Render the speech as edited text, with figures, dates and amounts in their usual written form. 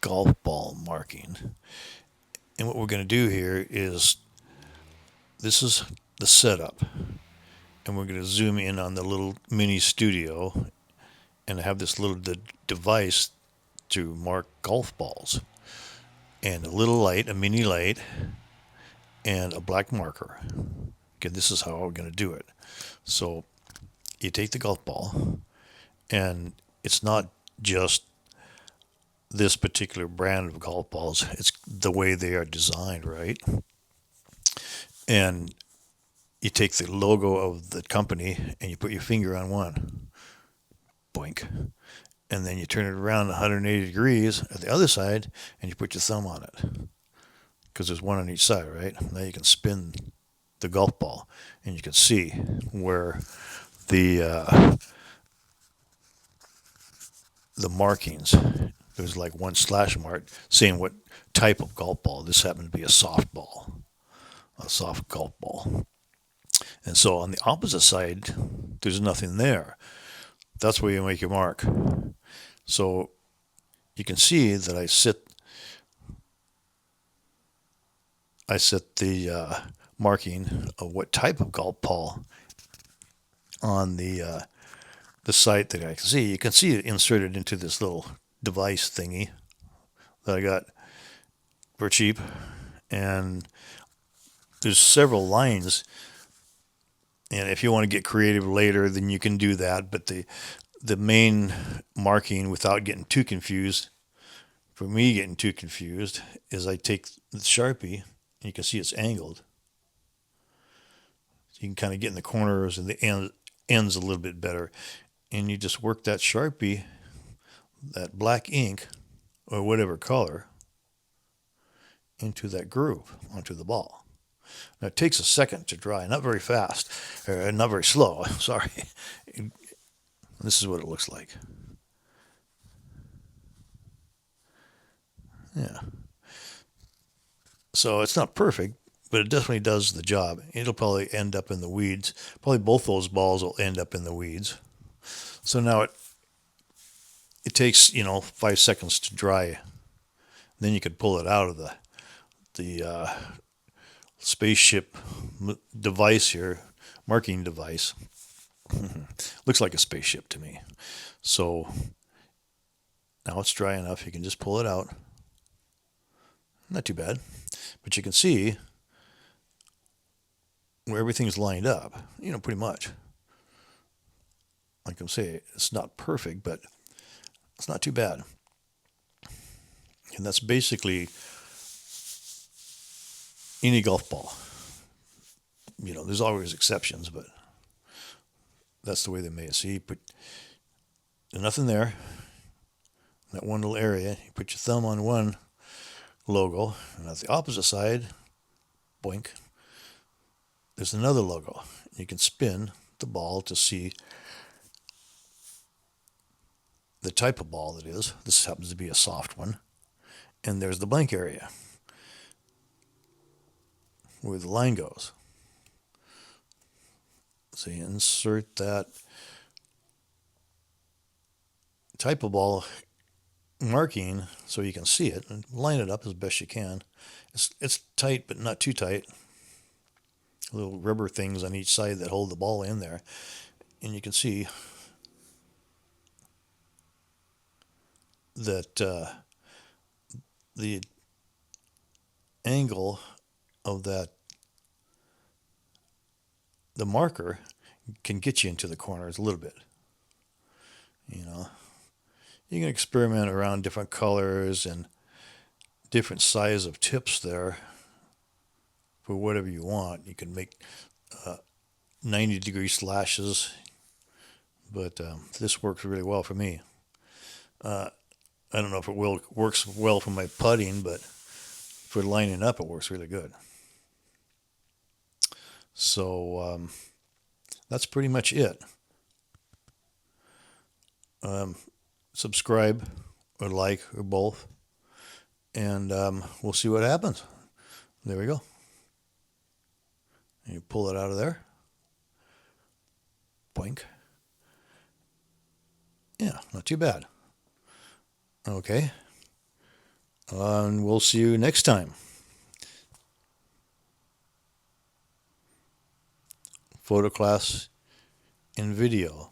golf ball marking. And what we're going to do here is this is the setup. And we're going to zoom in on the little mini studio and have this little device to mark golf balls. And a little light, a mini light, and a black marker. Okay, this is how we're going to do it. So you take the golf ball, and it's not just this particular brand of golf balls, it's the way they are designed, right? And you take the logo of the company and you put your finger on one, boink, and then you turn it around 180 degrees at the other side and you put your thumb on it because there's one on each side, right? Now you can spin the golf ball and you can see where the the markings. There's like one slash mark saying what type of golf ball. This happened to be a softball, a soft golf ball. And so on the opposite side, there's nothing there. That's where you make your mark. So you can see that I set the marking of what type of golf ball on the site that I can see. You can see it inserted into this little device thingy that I got for cheap, and there's several lines. And if you want to get creative later, then you can do that. But the main marking, without getting too confused, for me getting too confused, is I take the Sharpie, and you can see it's angled. So you can kind of get in the corners and the ends a little bit better. And you just work that Sharpie, that black ink, or whatever color, into that groove, onto the ball. Now it takes a second to dry, not very fast, or not very slow, sorry. This is what it looks like. Yeah. So it's not perfect, but it definitely does the job. It'll probably end up in the weeds. Probably both those balls will end up in the weeds. So now it takes 5 seconds to dry. Then you could pull it out of the spaceship device here, marking device. Looks like a spaceship to me. So now it's dry enough. You can just pull it out. Not too bad. But you can see where everything's lined up, pretty much. Like I say, it's not perfect, but it's not too bad. And that's basically any golf ball. There's always exceptions, but that's the way they made it. See, there's nothing there. That one little area, you put your thumb on one logo, and at the opposite side, boink, there's another logo. You can spin the ball to see the type of ball it is. This happens to be a soft one. And there's the blank area where the line goes. So you insert that type of ball marking so you can see it and line it up as best you can. It's tight, but not too tight. Little rubber things on each side that hold the ball in there. And you can see that the angle of the marker can get you into the corners a little bit. You can experiment around different colors and different size of tips there for whatever you want. You can make 90-degree slashes, but this works really well for me. I don't know if it works well for my putting, but for lining up, it works really good. So that's pretty much it. Subscribe or like or both, and we'll see what happens. There we go. And you pull it out of there. Boink. Yeah, not too bad. Okay. And we'll see you next time. Photoclass in video.